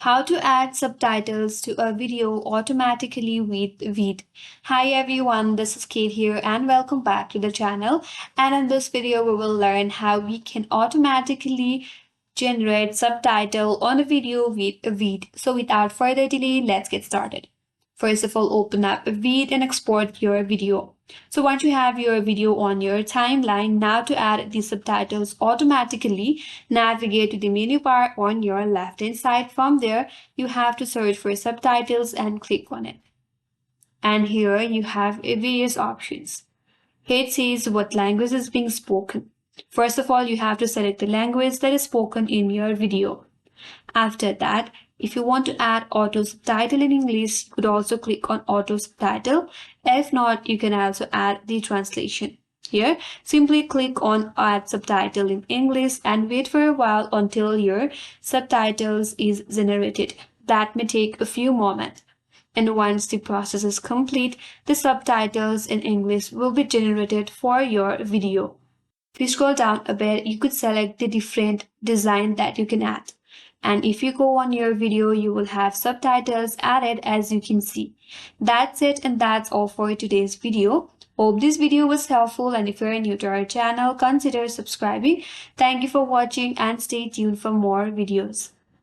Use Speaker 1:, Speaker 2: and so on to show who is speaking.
Speaker 1: How to add subtitles to a video automatically with Veed. Hi everyone, this is Kate here and welcome back to the channel. And in this video, we will learn how we can automatically generate subtitle on a video with Veed. So without further delay, let's get started. First of all, open up Veed and export your video. So once you have your video on your timeline, now to add the subtitles automatically, navigate to the menu bar on your left hand side. From there, you have to search for subtitles and click on it. And here you have various options. Here it says what language is being spoken. First of all, you have to select the language that is spoken in your video. After that, if you want to add auto subtitle in English, you could also click on auto subtitle. If not, you can also add the translation. Here, simply click on add subtitle in English and wait for a while until your subtitles is generated. That may take a few moments. And once the process is complete, the subtitles in English will be generated for your video. If you scroll down a bit, you could select the different design that you can add. And if you go on your video, you will have subtitles added as you can see. That's it, and that's all for today's video. Hope this video was helpful, and if you're new to our channel, consider subscribing. Thank you for watching and stay tuned for more videos.